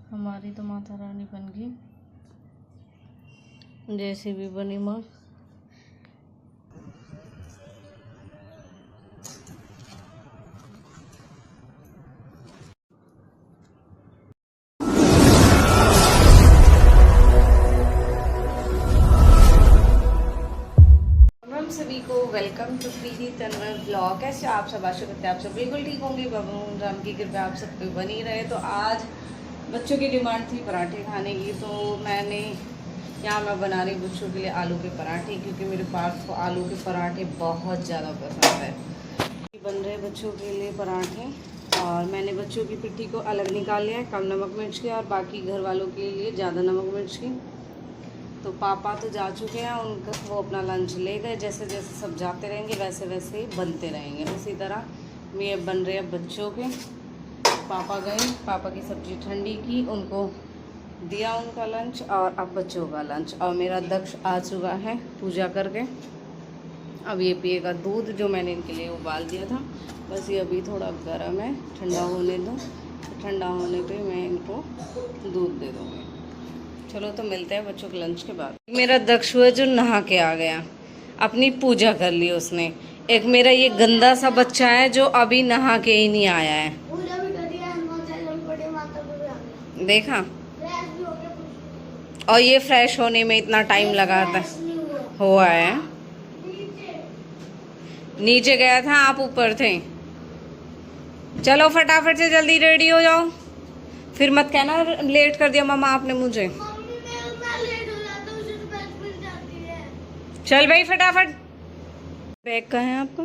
हमारी तो माता रानी बन गई, जैसी भी बनी माँ। सभी को welcome to Preeti Tanwar blog. कैसे आप सब? आशा करते हैं आप सब बिल्कुल ठीक होंगे। भगवान राम की कृपा आप सब पे बनी रहे। तो आज बच्चों की डिमांड थी पराठे खाने की, तो मैं बना रही बच्चों के लिए आलू के पराठे, क्योंकि मेरे पास को आलू के पराठे बहुत ज़्यादा पसंद है। बन रहे बच्चों के लिए पराठे, और मैंने बच्चों की पिट्ठी को अलग निकाल लिया है, कम नमक मिर्च की, और बाकी घर वालों के लिए ज़्यादा नमक मिर्च की। तो पापा तो जा चुके हैं, उनका वो अपना लंच ले गए। जैसे जैसे सब जाते रहेंगे वैसे वैसे बनते रहेंगे। उसी तरह ये बन रहे हैं बच्चों के। पापा गए, पापा की सब्ज़ी ठंडी की, उनको दिया उनका लंच, और अब बच्चों का लंच। और मेरा दक्ष आ चुका है पूजा करके। अब ये पिएगा दूध जो मैंने इनके लिए उबाल दिया था। बस ये अभी थोड़ा गर्म है, ठंडा होने दो। ठंडा होने पे मैं इनको दूध दे दूँगी। चलो तो मिलते हैं बच्चों के लंच के बाद। मेरा दक्ष हुआ जो नहा के आ गया, अपनी पूजा कर ली उसने। एक मेरा ये गंदा सा बच्चा है जो अभी नहा के ही नहीं आया है। पूजा भी कर दिया, देखा। और ये फ्रेश होने में इतना टाइम लगाता हुआ है। नीचे गया था, आप ऊपर थे। चलो फटाफट से जल्दी रेडी हो जाओ, फिर मत कहना लेट कर दिया मामा आपने मुझे। चल भाई फटाफट। बैग कहाँ है आपका?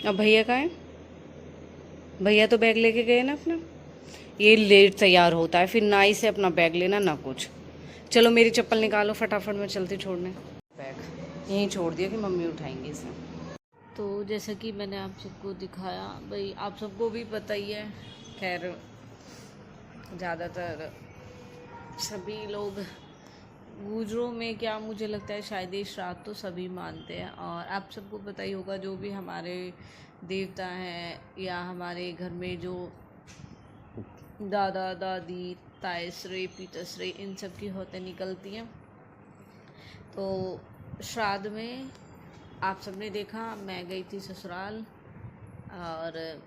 अब भैया कहाँ है? भैया तो बैग लेके गए ना अपना। ये लेट तैयार होता है, फिर ना ही से अपना बैग लेना ना कुछ। चलो मेरी चप्पल निकालो फटाफट, मैं चलती छोड़ने। बैग यहीं छोड़ दिया कि मम्मी उठाएंगी इसे। तो जैसा कि मैंने आप सबको दिखाया, भाई आप सबको भी पता ही है। खैर ज़्यादातर सभी लोग गुजरों में, क्या मुझे लगता है शायद ये श्राद्ध तो सभी मानते हैं। और आप सबको पता ही होगा, जो भी हमारे देवता हैं या हमारे घर में जो दादा दादी तायश्री पिताश्री इन सब की होते निकलती हैं। तो श्राद्ध में आप सबने देखा, मैं गई थी ससुराल, और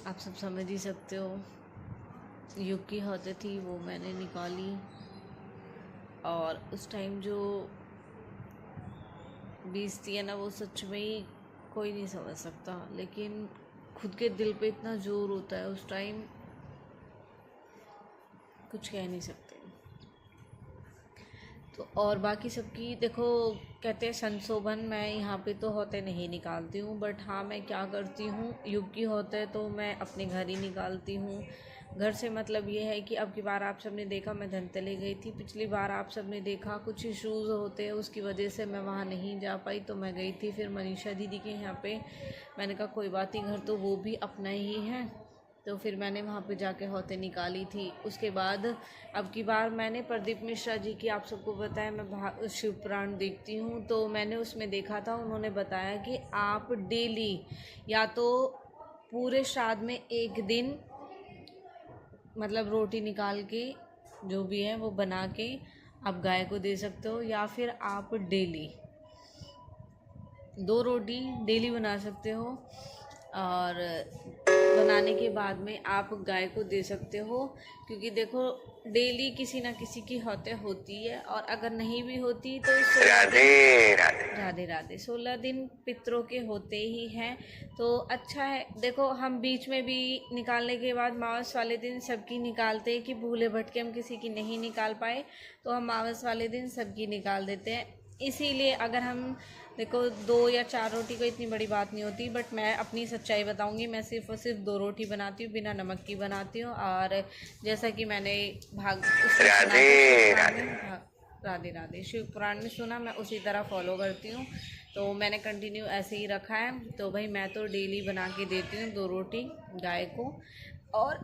आप सब समझ ही सकते हो युग की होते थी वो मैंने निकाली। और उस टाइम जो बीतती है ना, वो सच में ही कोई नहीं समझ सकता। लेकिन खुद के दिल पे इतना जोर होता है उस टाइम, कुछ कह नहीं सकते। तो और बाकी सबकी देखो, कहते हैं संशोभन, मैं यहाँ पे तो होते नहीं निकालती हूँ, बट हाँ मैं क्या करती हूँ, युग की होते तो मैं अपने घर ही निकालती हूँ। घर से मतलब ये है कि अब की बार आप सबने देखा मैं धनतेले गई थी, पिछली बार आप सबने देखा कुछ इश्यूज़ होते हैं उसकी वजह से मैं वहाँ नहीं जा पाई, तो मैं गई थी फिर मनीषा दीदी के यहाँ पे। मैंने कहा कोई बात नहीं, घर तो वो भी अपना ही है, तो फिर मैंने वहाँ पे जाके होते निकाली थी। उसके बाद अब की बार मैंने प्रदीप मिश्रा जी की, आप सबको पता है मैं शिव पुराण देखती हूँ, तो मैंने उसमें देखा था, उन्होंने बताया कि आप डेली या तो पूरे श्राद्ध में एक दिन मतलब रोटी निकाल के जो भी है वो बना के आप गाय को दे सकते हो, या फिर आप डेली 2 रोटी डेली बना सकते हो, और बनाने के बाद में आप गाय को दे सकते हो। क्योंकि देखो डेली किसी ना किसी की होती है, और अगर नहीं भी होती तो राधे राधे 16 दिन पितरों के होते ही हैं। तो अच्छा है, देखो हम बीच में भी निकालने के बाद मावस वाले दिन सबकी निकालते हैं कि भूले भटके हम किसी की नहीं निकाल पाए, तो हम मावस वाले दिन सबकी निकाल देते हैं। इसीलिए अगर हम देखो 2 या 4 रोटी को इतनी बड़ी बात नहीं होती, बट मैं अपनी सच्चाई बताऊंगी, मैं सिर्फ और सिर्फ 2 रोटी बनाती हूँ, बिना नमक की बनाती हूँ। और जैसा कि मैंने राधे राधे शिव पुराण में सुना, मैं उसी तरह फॉलो करती हूँ, तो मैंने कंटिन्यू ऐसे ही रखा है। तो भाई मैं तो डेली बना के देती हूँ 2 रोटी गाय को। और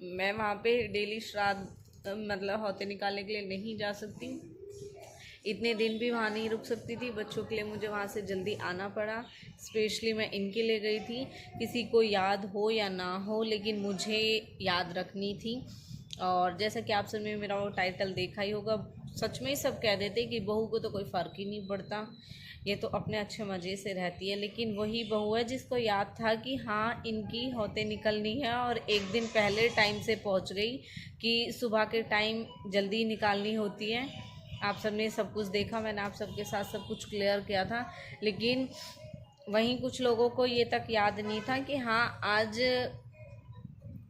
मैं वहाँ पे डेली श्राद्ध मतलब होते निकालने के लिए नहीं जा सकती, इतने दिन भी वहाँ नहीं रुक सकती थी, बच्चों के लिए मुझे वहाँ से जल्दी आना पड़ा। स्पेशली मैं इनके लिए गई थी, किसी को याद हो या ना हो लेकिन मुझे याद रखनी थी। और जैसा कि आप सबने मेरा वो टाइटल देखा ही होगा, सच में ही सब कह देते कि बहू को तो कोई फ़र्क ही नहीं पड़ता, ये तो अपने अच्छे मज़े से रहती है। लेकिन वही बहू है जिसको याद था कि हाँ इनकी होते निकलनी है, और एक दिन पहले टाइम से पहुंच गई कि सुबह के टाइम जल्दी निकालनी होती है। आप सबने सब कुछ देखा, मैंने आप सबके साथ सब कुछ क्लियर किया था। लेकिन वहीं कुछ लोगों को ये तक याद नहीं था कि हाँ आज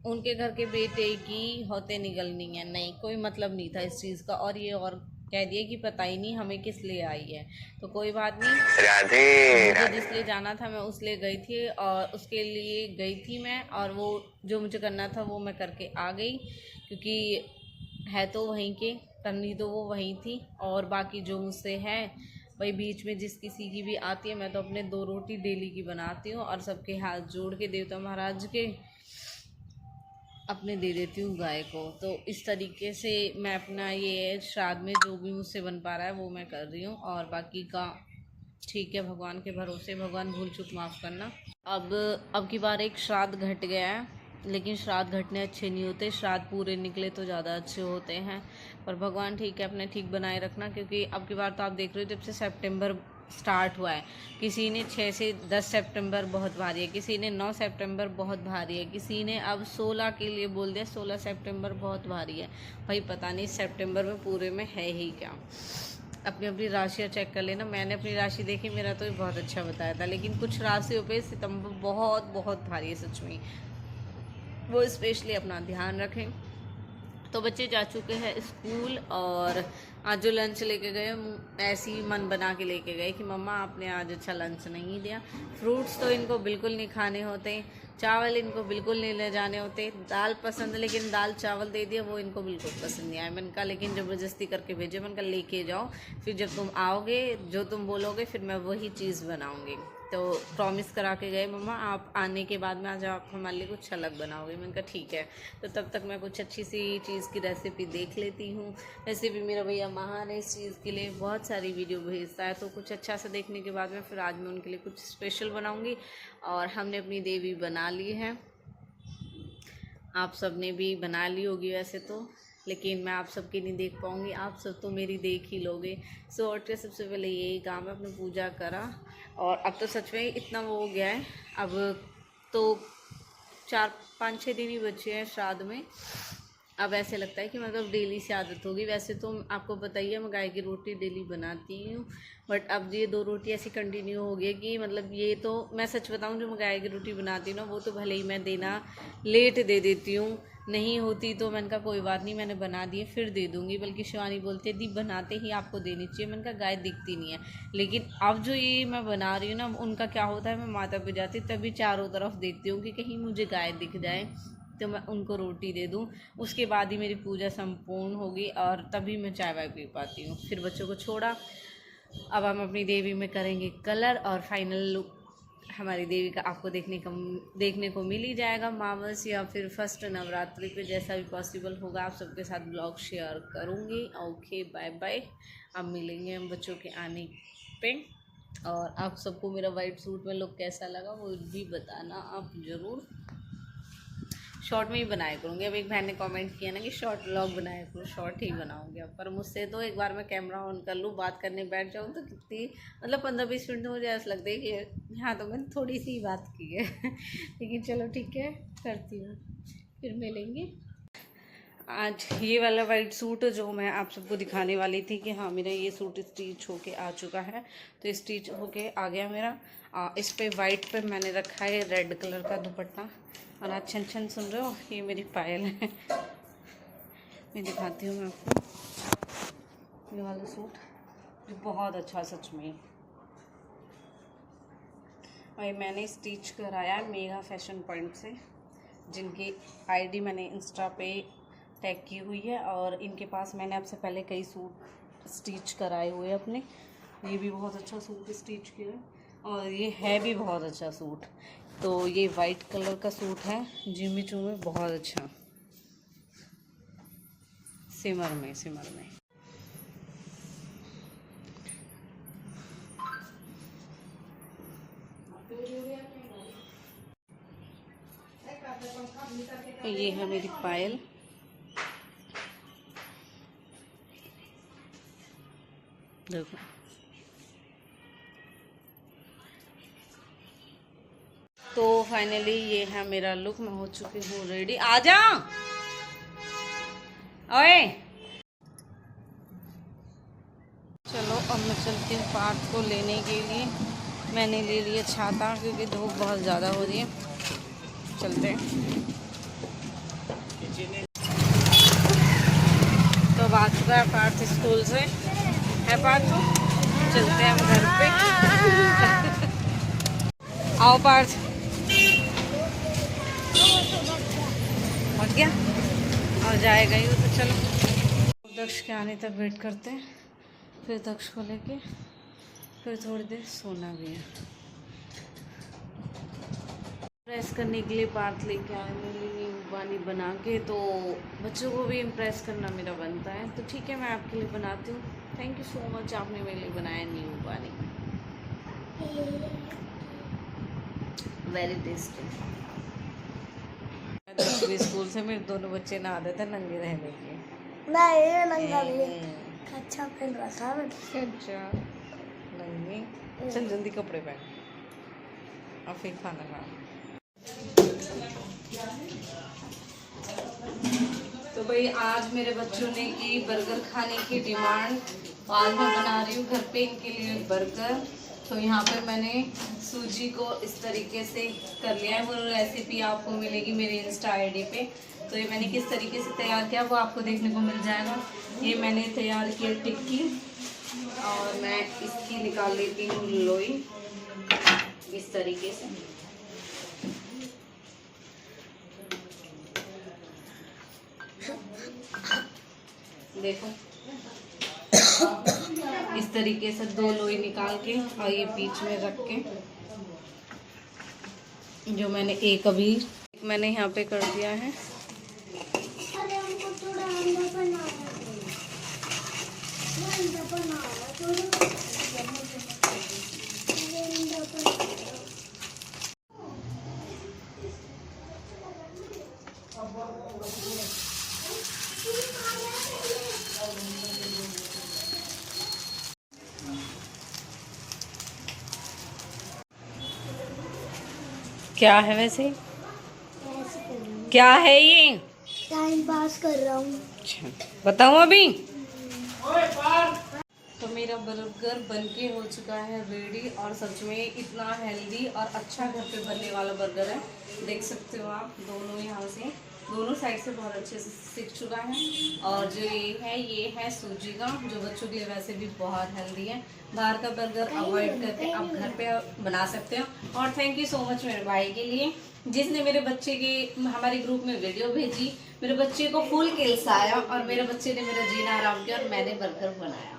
उनके घर के बेटे की होते निकलनी है। नहीं, कोई मतलब नहीं था इस चीज़ का, और ये और कह दिए कि पता ही नहीं हमें किस लिए आई है। तो कोई बात नहीं, राधे मुझे जिस लिए जाना था मैं उस लिए गई थी, और उसके लिए गई थी मैं, और वो जो मुझे करना था वो मैं करके आ गई। क्योंकि है तो वहीं के, करनी तो वो वहीं थी, और बाकी जो मुझसे है वही बीच में जिस किसी की भी आती है। मैं तो अपने 2 रोटी डेली की बनाती हूँ और सबके हाथ जोड़ के देवता महाराज के अपने दे देती हूँ गाय को। तो इस तरीके से मैं अपना ये श्राद्ध में जो भी मुझसे बन पा रहा है वो मैं कर रही हूँ, और बाकी का ठीक है भगवान के भरोसे, भगवान भूल चूक माफ़ करना। अब की बार एक श्राद्ध घट गया है, लेकिन श्राद्ध घटने अच्छे नहीं होते, श्राद्ध पूरे निकले तो ज़्यादा अच्छे होते हैं। पर भगवान ठीक है, अपने ठीक बनाए रखना। क्योंकि अब की बार तो आप देख रहे हो जब से सितंबर स्टार्ट हुआ है, किसी ने 6 से 10 सितंबर बहुत भारी है, किसी ने 9 सितंबर बहुत भारी है, किसी ने अब 16 के लिए बोल दिया 16 सितंबर बहुत भारी है। भाई पता नहीं सितंबर में पूरे में है ही क्या। अपनी अपनी राशियाँ चेक कर लेना। मैंने अपनी राशि देखी, मेरा तो बहुत अच्छा बताया था, लेकिन कुछ राशियों पे सितंबर बहुत बहुत भारी है सच में, वो स्पेशली अपना ध्यान रखें। तो बच्चे जा चुके हैं स्कूल, और आज जो लंच लेके गए ऐसे ही मन बना के लेके गए कि मम्मा आपने आज अच्छा लंच नहीं दिया। फ्रूट्स तो इनको बिल्कुल नहीं खाने होते, चावल इनको बिल्कुल नहीं ले जाने होते, दाल पसंद, लेकिन दाल चावल दे दिया वो इनको बिल्कुल पसंद नहीं आया। मैंने कहा लेकिन ज़बरदस्ती करके भेजे, मैंने कहा लेके जाओ, फिर जब तुम आओगे जो तुम बोलोगे फिर मैं वही चीज़ बनाऊँगी। तो प्रॉमिस करा के गए मम्मा आप आने के बाद में आज आप हमारे लिए कुछ अलग बनाओगे। मैंने कहा ठीक है। तो तब तक मैं कुछ अच्छी सी चीज़ की रेसिपी देख लेती हूँ। वैसे भी मेरा भैया महान है इस चीज़ के लिए, बहुत सारी वीडियो भेजता है, तो कुछ अच्छा सा देखने के बाद में फिर आज मैं उनके लिए कुछ स्पेशल बनाऊँगी। और हमने अपनी देवी बना ली है, आप सब ने भी बना ली होगी वैसे तो, लेकिन मैं आप सबकी नहीं देख पाऊँगी, आप सब तो मेरी देख ही लोगे। सो उठ के सबसे पहले यही काम है, अपनी पूजा करा। और अब तो सच में इतना वो हो गया है, अब तो 4-5-6 दिन ही बचे हैं श्राद्ध में। अब ऐसे लगता है कि मतलब डेली से आदत होगी। वैसे तो आपको पता ही है मैं गाय की रोटी डेली बनाती हूँ, बट अब ये 2 रोटी ऐसी कंटिन्यू हो गई कि मतलब ये तो मैं सच बताऊँ जो मैं गाय की रोटी बनाती हूँ ना वो तो भले ही मैं देना लेट दे देती हूँ, नहीं होती तो मैंने कहा कोई बात नहीं मैंने बना दी है फिर दे दूँगी। बल्कि शिवानी बोलती है दी बनाते ही आपको देनी चाहिए। मैंने कहा गाय दिखती नहीं है, लेकिन अब जो ये मैं बना रही हूँ ना उनका क्या होता है, मैं माता पे जाती तभी चारों तरफ देखती हूँ कि कहीं मुझे गाय दिख जाए तो मैं उनको रोटी दे दूँ। उसके बाद ही मेरी पूजा संपूर्ण होगी और तभी मैं चाय वाय पी पाती हूँ। फिर बच्चों को छोड़ा, अब हम अपनी देवी में करेंगे कलर, और फाइनल लुक हमारी देवी का आपको देखने को मिल ही जाएगा मावस या फिर फर्स्ट नवरात्रि पे, जैसा भी पॉसिबल होगा आप सबके साथ ब्लॉग शेयर करूँगी। ओके बाय बाय, अब मिलेंगे हम बच्चों के आने पे। और आप सबको मेरा वाइट सूट में लुक कैसा लगा वो भी बताना आप ज़रूर। शॉर्ट में ही बनाया करूँगी। अब एक बहन ने कमेंट किया ना कि शॉर्ट व्लॉग बनाया करूँ, शॉर्ट ही बनाऊँगी अब। पर मुझसे तो एक बार मैं कैमरा ऑन कर लूँ बात करने बैठ जाऊँ तो कितनी मतलब 15-20 मिनट में मुझे ऐसा लगता है कि हाँ तो मैंने थोड़ी सी बात की है लेकिन चलो ठीक है करती हूँ, फिर मिलेंगे। आज ये वाला वाइट सूट जो मैं आप सबको दिखाने वाली थी कि हाँ मेरा ये सूट स्टिच होके आ चुका है, तो स्टिच होके आ गया मेरा। इस पे वाइट पे मैंने रखा है रेड कलर का दुपट्टा। और आज छन छन सुन रहे हो, ये मेरी पायल है मैं दिखाती हूँ मैं आपको ये वाला सूट जो बहुत अच्छा सच में। और ये मैंने स्टिच कराया है मेगा फैशन पॉइंट से, जिनकी आईडी मैंने इंस्टा पे टैग की हुई है। और इनके पास मैंने आपसे पहले कई सूट स्टिच कराए हुए अपने। ये भी बहुत अच्छा सूट स्टिच किया है और ये है भी बहुत अच्छा सूट। तो ये वाइट कलर का सूट है जिमी चूमी, बहुत अच्छा सिमर में ये है मेरी पायल। देखो तो फाइनली ये है मेरा लुक। मैं हो चुकी हूँ रेडी। आ जा ओए। चलो अब मैं चलती हूँ पार्थ को लेने के लिए। मैंने ले लिया छाता क्योंकि धूप बहुत ज़्यादा हो रही है। चलते हैं। तो बात कर रहा है पार्थ स्कूल से है। पार्थ चलते हैं हम घर पे। आओ पार्थ। पहुँच गया और जाएगा ही तो चलो दक्ष के आने तक वेट करते हैं। फिर दक्ष को लेके फिर थोड़ी देर सोना भी है। इम्प्रेस करने के लिए पार्थ लेके आए मेरे लिए नींबू पानी बना के। तो बच्चों को भी इम्प्रेस करना मेरा बनता है। तो ठीक है मैं आपके लिए बनाती हूँ। थैंक यू सो मच आपने मेरे लिए बनाया नींबू पानी। Very tasty. स्कूल से मेरे दोनों बच्चे नहाते थे नंगे रहने के। अच्छा पहन रहा था। अच्छा नहीं चल जल्दी कपड़े पहन और फिर खाना खा। तो भाई आज मेरे बच्चों ने की बर्गर खाने की डिमांड। आज मैं बना रही हूँ घर पे इनके लिए बर्गर। तो यहाँ पे मैंने सूजी को इस तरीके से कर लिया है। वो रेसिपी आपको मिलेगी मेरे इंस्टा आईडी पे। तो ये मैंने किस तरीके से तैयार किया वो आपको देखने को मिल जाएगा। ये मैंने तैयार किया टिक्की और मैं इसकी निकाल लेती हूँ लोई इस तरीके से। देखो इस तरीके से 2 लोई निकाल के और ये बीच में रख के जो मैंने एक अभी मैंने यहाँ पे कर दिया है। क्या है वैसे क्या है ये? टाइम पास कर रहा हूँ। अच्छा बताऊँ अभी। तो मेरा बर्गर बनके हो चुका है रेडी और सच में इतना हेल्दी और अच्छा घर पे बनने वाला बर्गर है। देख सकते हो आप दोनों यहाँ से दोनों साइड से बहुत अच्छे से सीख चुका है। और जो ये है सूजी का जो बच्चों के लिए वैसे भी बहुत हेल्दी है। बाहर का बर्गर अवॉइड करके आप घर पे बना सकते हो। और थैंक यू सो मच मेरे भाई के लिए जिसने मेरे बच्चे के हमारे ग्रुप में वीडियो भेजी। मेरे बच्चे को फुल किल्स आया और मेरे बच्चे ने मेरा जीना आराम किया और मैंने बर्गर बनाया।